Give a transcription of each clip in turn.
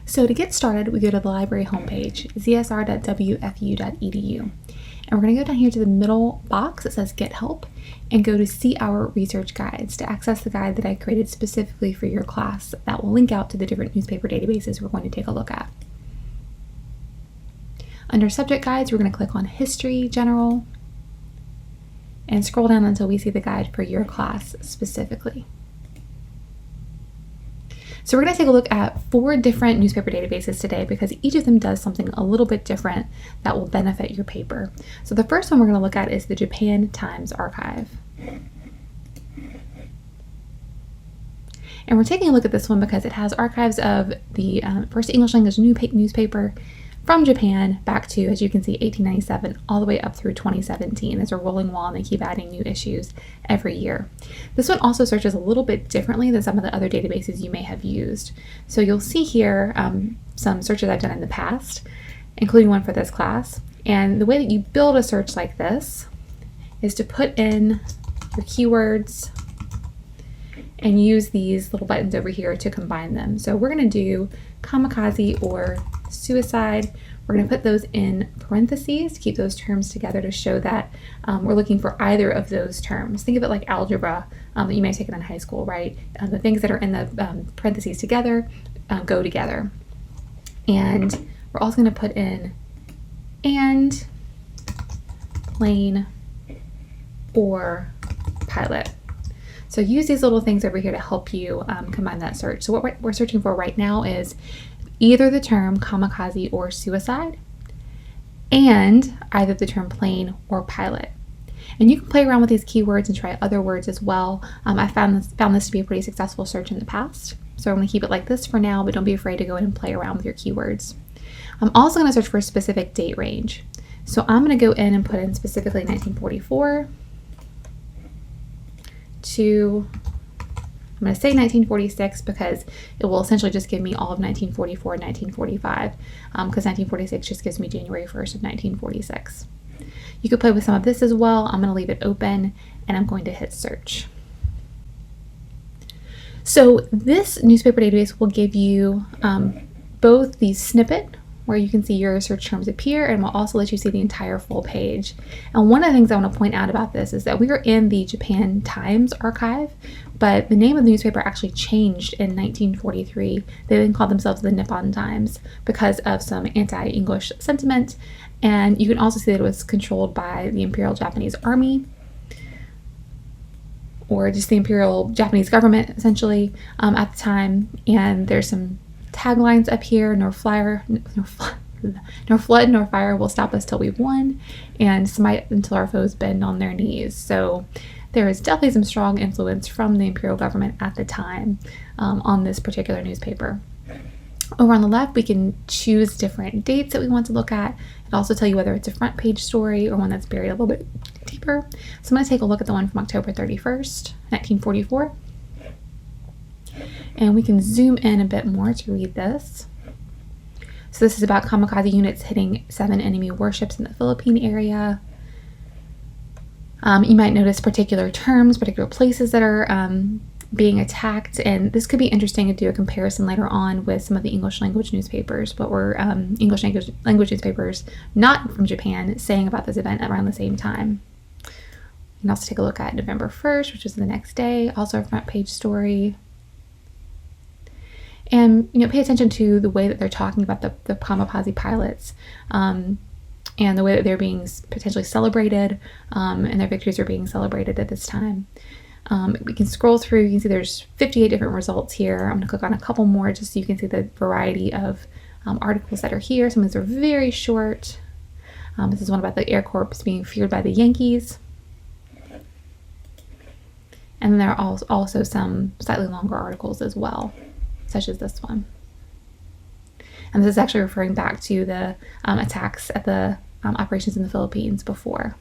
So to get started, we go to the library homepage, zsr.wfu.edu. And we're going to go down here to the middle box that says Get Help and go to See Our Research Guides to access the guide that I created specifically for your class that will link out to the different newspaper databases we're going to take a look at. Under Subject Guides, we're going to click on History General and scroll down until we see the guide for your class specifically. So we're going to take a look at 4 different newspaper databases today because each of them does something a little bit different that will benefit your paper. So the first one we're going to look at is the Japan Times Archive. And we're taking a look at this one because it has archives of the first English language newspaper from Japan back to, as you can see, 1897 all the way up through 2017. It's a rolling wall and they keep adding new issues every year. This one also searches a little bit differently than some of the other databases you may have used. So you'll see here some searches I've done in the past, including one for this class. And the way that you build a search like this is to put in your keywords and use these little buttons over here to combine them. So we're going to do kamikaze or suicide. We're going to put those in parentheses to keep those terms together to show that we're looking for either of those terms. Think of it like algebra that you may have taken in high school, right? The things that are in the parentheses together go together. And we're also going to put in and, plane, or pilot. So use these little things over here to help you combine that search. So what we're searching for right now is either the term kamikaze or suicide and either the term plane or pilot. And you can play around with these keywords and try other words as well. I found this to be a pretty successful search in the past. So I'm going to keep it like this for now, but don't be afraid to go in and play around with your keywords. I'm also going to search for a specific date range. So I'm going to go in and put in specifically 1944 to, I'm going to say 1946 because it will essentially just give me all of 1944 and 1945 because 1946 just gives me January 1st of 1946. You could play with some of this as well. I'm going to leave it open and I'm going to hit search. So this newspaper database will give you both the snippet where you can see your search terms appear, and will also let you see the entire full page. And one of the things I want to point out about this is that we are in the Japan Times archive, but the name of the newspaper actually changed in 1943. They then called themselves the Nippon Times because of some anti-English sentiment, and you can also see that it was controlled by the Imperial Japanese Army, or just the Imperial Japanese government, essentially, at the time. And there's some taglines up here: nor flood nor fire will stop us till we've won, and smite until our foes bend on their knees. So there is definitely some strong influence from the imperial government at the time on this particular newspaper. Over on the left, we can choose different dates that we want to look at. It'll also tell you whether it's a front page story or one that's buried a little bit deeper. So I'm going to take a look at the one from October 31st, 1944. And we can zoom in a bit more to read this. So this is about kamikaze units hitting 7 enemy warships in the Philippine area. You might notice particular terms, particular places that are being attacked, and this could be interesting to do a comparison later on with some of the English language newspapers, what were English language newspapers not from Japan saying about this event around the same time. You can also take a look at November 1st, which is the next day, also a front page story. And pay attention to the way that they're talking about the kamikaze pilots and the way that they're being potentially celebrated and their victories are being celebrated at this time. We can scroll through. You can see there's 58 different results here. I'm going to click on a couple more just so you can see the variety of articles that are here. Some of these are very short. This is one about the Air Corps being feared by the Yankees. And then there are also some slightly longer articles as well, such as this one. And this is actually referring back to the attacks at the operations in the Philippines before.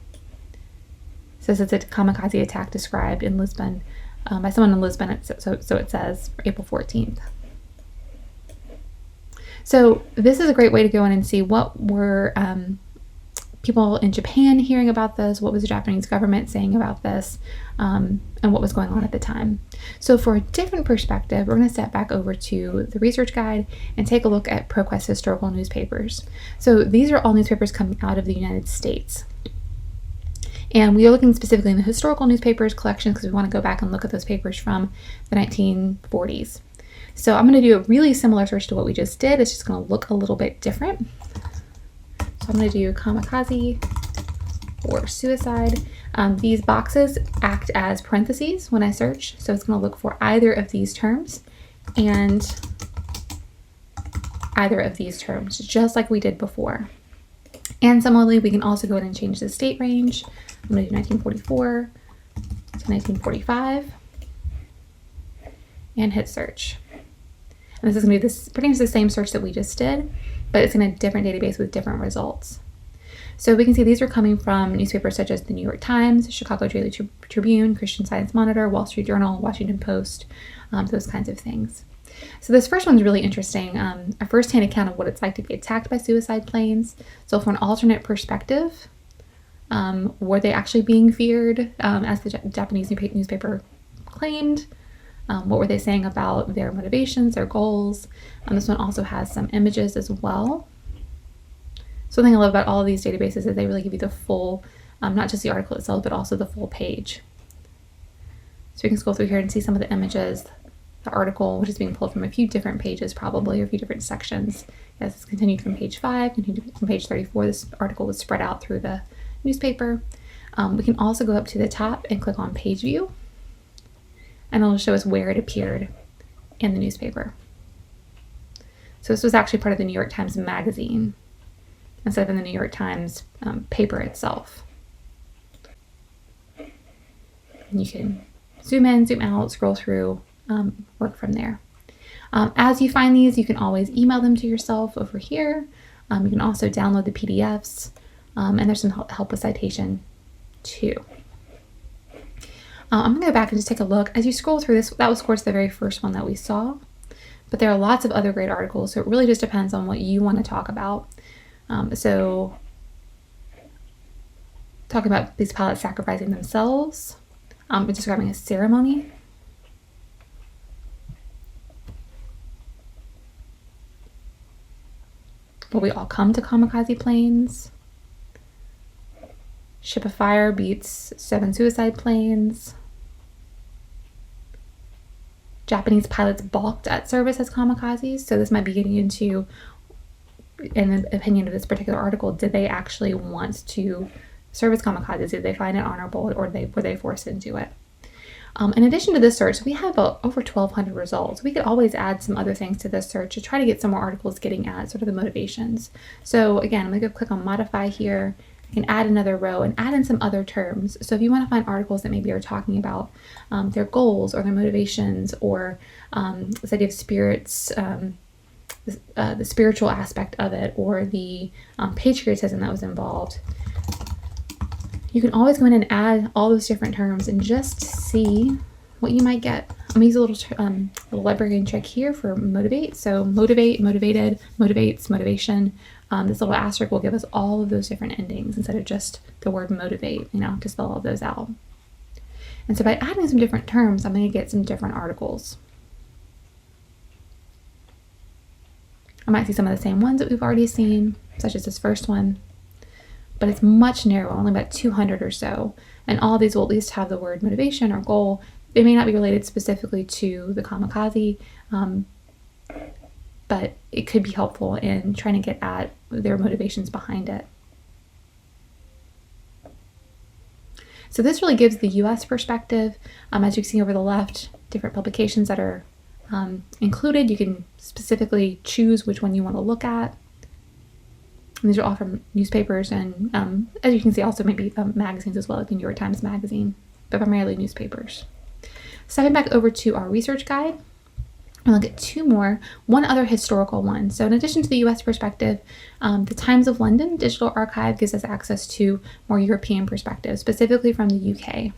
So this is a kamikaze attack described in Lisbon by someone in Lisbon, so it says, April 14th. So this is a great way to go in and see what were people in Japan hearing about this, what was the Japanese government saying about this, and what was going on at the time. So for a different perspective, we're going to step back over to the research guide and take a look at ProQuest historical newspapers. So these are all newspapers coming out of the United States. And we are looking specifically in the historical newspapers collection because we want to go back and look at those papers from the 1940s. So I'm going to do a really similar search to what we just did. It's just going to look a little bit different. So I'm going to do kamikaze or suicide. These boxes act as parentheses when I search. So it's going to look for either of these terms and either of these terms, just like we did before. And similarly, we can also go ahead and change the state range. I'm going to do 1944 to 1945 and hit search. And this is going to be pretty much the same search that we just did, but it's in a different database with different results. So we can see these are coming from newspapers such as the New York Times, Chicago Daily Tribune, Christian Science Monitor, Wall Street Journal, Washington Post, those kinds of things. So this first one's really interesting, a first-hand account of what it's like to be attacked by suicide planes. So from an alternate perspective, were they actually being feared, as the Japanese newspaper claimed? What were they saying about their motivations, their goals? This one also has some images as well. Something I love about all of these databases is they really give you the full, not just the article itself, but also the full page. So we can scroll through here and see some of the images. The article, which is being pulled from a few different pages, probably, or a few different sections. Yes, it's continued from page 5, continued from page 34. This article was spread out through the newspaper. We can also go up to the top and click on page view, and it'll show us where it appeared in the newspaper. So this was actually part of the New York Times magazine instead of in the New York Times paper itself. And you can zoom in, zoom out, scroll through, work from there. As you find these, you can always email them to yourself over here. You can also download the PDFs, and there's some help with citation too. I'm going to go back and just take a look. As you scroll through this, that was, of course, the very first one that we saw, but there are lots of other great articles, so it really just depends on what you want to talk about. So talking about these pilots sacrificing themselves, describing a ceremony. Will we all come to kamikaze planes? Ship of Fire beats 7 suicide planes. Japanese pilots balked at service as kamikazes. So this might be getting into, in the opinion of this particular article, did they actually want to serve as kamikazes? Did they find it honorable, or were they forced into it? In addition to this search, we have over 1,200 results. We could always add some other things to this search to try to get some more articles getting at sort of the motivations. So again, I'm going to go click on modify here. I can add another row and add in some other terms. So if you want to find articles that maybe are talking about their goals or their motivations, or this idea of spirits, the spiritual aspect of it, or the patriotism that was involved, you can always go in and add all those different terms and just see what you might get. I'm going to use a little librarian check here for motivate. So motivate, motivated, motivates, motivation. This little asterisk will give us all of those different endings instead of just the word motivate, to spell all those out. And so by adding some different terms, I'm going to get some different articles. I might see some of the same ones that we've already seen, such as this first one, but it's much narrower, only about 200 or so. And all these will at least have the word motivation or goal. They may not be related specifically to the kamikaze, but it could be helpful in trying to get at their motivations behind it. So this really gives the US perspective. As you can see over the left, different publications that are included. You can specifically choose which one you want to look at. And these are all from newspapers and, as you can see, also maybe magazines as well, like the New York Times Magazine, but primarily newspapers. Stepping back over to our research guide, we'll look at two more, one other historical one. So in addition to the US perspective, the Times of London Digital Archive gives us access to more European perspectives, specifically from the UK.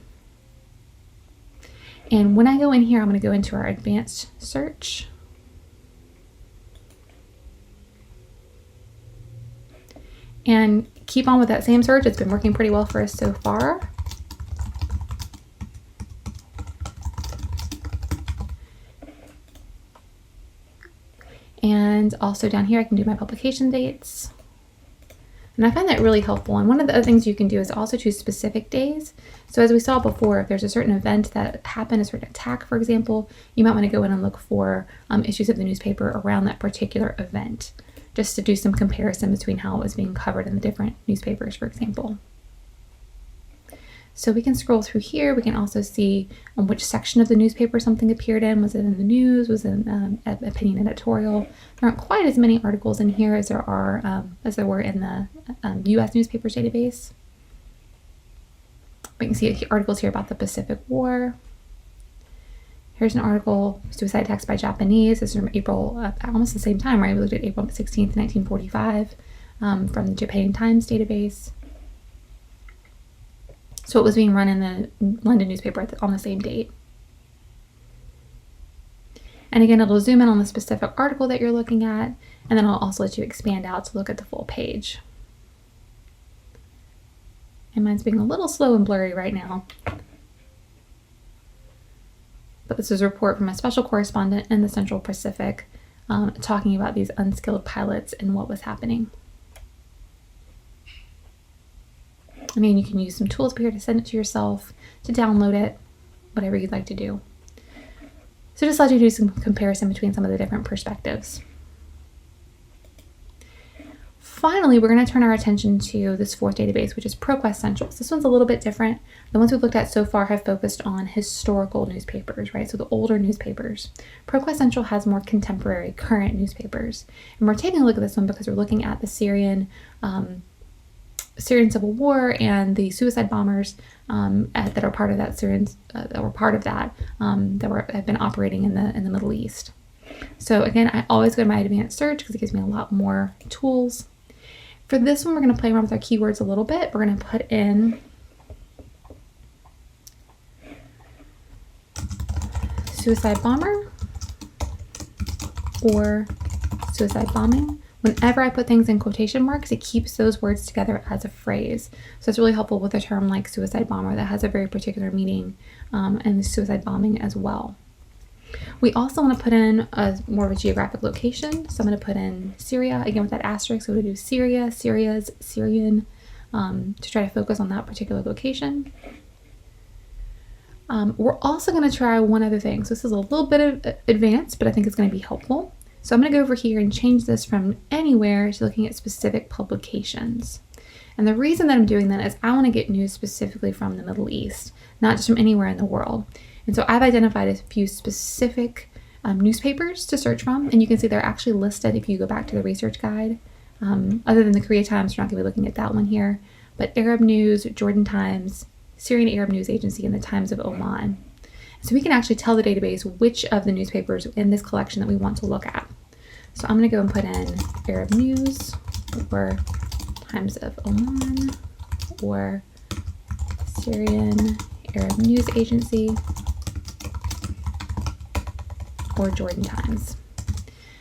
And when I go in here, I'm going to go into our advanced search. And keep on with that same search. It's been working pretty well for us so far. And also down here, I can do my publication dates. And I find that really helpful. And one of the other things you can do is also choose specific days. So as we saw before, if there's a certain event that happened, a certain attack, for example, you might want to go in and look for issues of the newspaper around that particular event, just to do some comparison between how it was being covered in the different newspapers, for example. So we can scroll through here. We can also see on which section of the newspaper something appeared in. Was it in the news? Was it in opinion editorial? There aren't quite as many articles in here as there were in the U.S. newspapers database. We can see articles here about the Pacific War. Here's an article, Suicide Attacks by Japanese. This is from April, almost the same time, right? We looked at April 16th, 1945, from the Japan Times database. So it was being run in the London newspaper on the same date. And again, it'll zoom in on the specific article that you're looking at, and then I'll also let you expand out to look at the full page. And mine's being a little slow and blurry right now. But this is a report from a special correspondent in the Central Pacific talking about these unskilled pilots and what was happening. I mean, you can use some tools here to send it to yourself, to download it, whatever you'd like to do. So just let you do some comparison between some of the different perspectives. Finally, we're going to turn our attention to this fourth database, which is ProQuest Centrals. This one's a little bit different. The ones we've looked at so far have focused on historical newspapers, right? So the older newspapers. ProQuest Central has more contemporary, current newspapers. And we're taking a look at this one because we're looking at the Syrian Civil War and the suicide bombers that are part of that have been operating in the Middle East. So again, I always go to my advanced search because it gives me a lot more tools. For this one, we're going to play around with our keywords a little bit. We're going to put in suicide bomber or suicide bombing. Whenever I put things in quotation marks, it keeps those words together as a phrase. So it's really helpful with a term like suicide bomber that has a very particular meaning, and suicide bombing as well. We also want to put in more of a geographic location. So I'm going to put in Syria, again with that asterisk. So we'll do Syria, Syria's, Syrian, to try to focus on that particular location. We're also going to try one other thing. So this is a little bit of advanced, but I think it's going to be helpful. So I'm going to go over here and change this from anywhere to looking at specific publications. And the reason that I'm doing that is I want to get news specifically from the Middle East, not just from anywhere in the world. And so I've identified a few specific newspapers to search from, and you can see they're actually listed if you go back to the research guide. Other than the Korea Times, we're not going to be looking at that one here, but Arab News, Jordan Times, Syrian Arab News Agency, and the Times of Oman. So we can actually tell the database which of the newspapers in this collection that we want to look at. So I'm going to go and put in Arab News or Times of Oman or Syrian Arab News Agency or Jordan Times.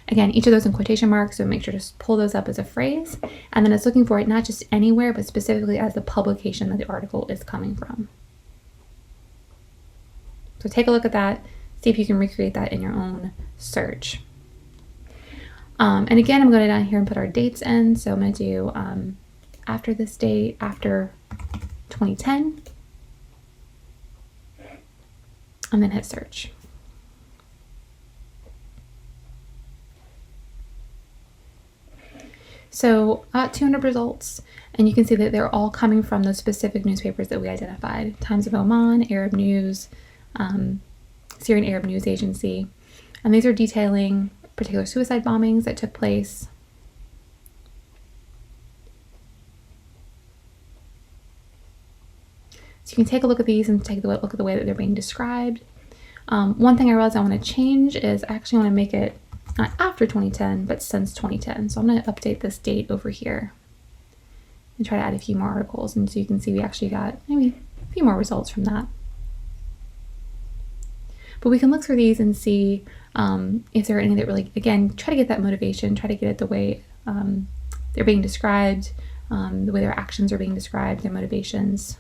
Again, each of those in quotation marks, so make sure to pull those up as a phrase. And then it's looking for it not just anywhere, but specifically as the publication that the article is coming from. So take a look at that, see if you can recreate that in your own search. And again, I'm going to go down here and put our dates in. So I'm going to do after this date, after 2010, and then hit search. So 200 results, and you can see that they're all coming from those specific newspapers that we identified. Times of Oman, Arab News, Syrian Arab News Agency, and these are detailing particular suicide bombings that took place. So you can take a look at these and take a look at the way that they're being described. One thing I realized I want to change is I actually want to make it not after 2010, but since 2010. So I'm going to update this date over here and try to add a few more articles. And so you can see we actually got maybe a few more results from that. But we can look through these and see if there are any that really, again, try to get that motivation, try to get it the way they're being described, the way their actions are being described, their motivations.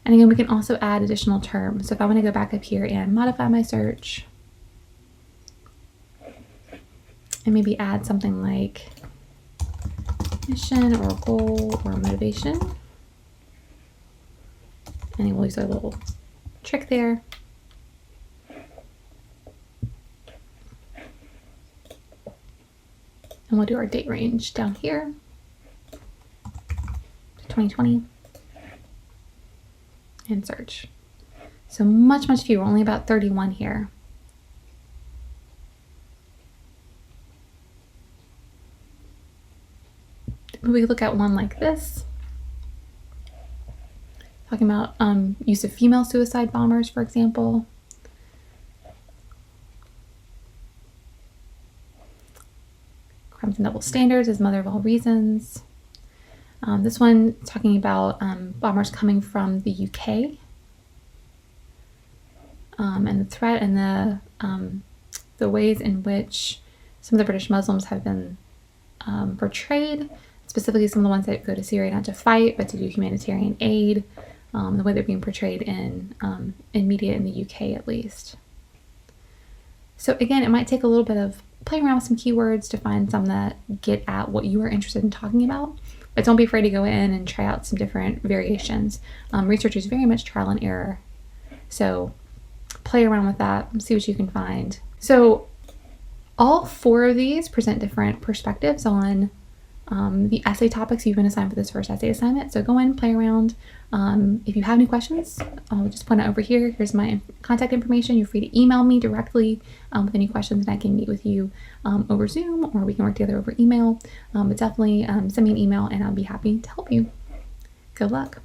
And again, we can also add additional terms. So if I want to go back up here and modify my search, and maybe add something like mission or goal or motivation. And we'll use our little trick there. And we'll do our date range down here, 2020, and search. So much fewer, only about 31 here. We look at one like this, talking about use of female suicide bombers, for example. Crimes and double standards is mother of all reasons. This one talking about bombers coming from the UK, and the threat and the ways in which some of the British Muslims have been portrayed, specifically some of the ones that go to Syria not to fight but to do humanitarian aid, the way they're being portrayed in media in the UK at least. So again, it might take a little bit of playing around with some keywords to find some that get at what you are interested in talking about, but don't be afraid to go in and try out some different variations. Research is very much trial and error, so play around with that and see what you can find. So all 4 of these present different perspectives on the essay topics you've been assigned for this first essay assignment. So go in, play around. If you have any questions, I'll just point it over here. Here's my contact information. You're free to email me directly with any questions, and I can meet with you over Zoom, or we can work together over email. But definitely send me an email and I'll be happy to help you. Good luck.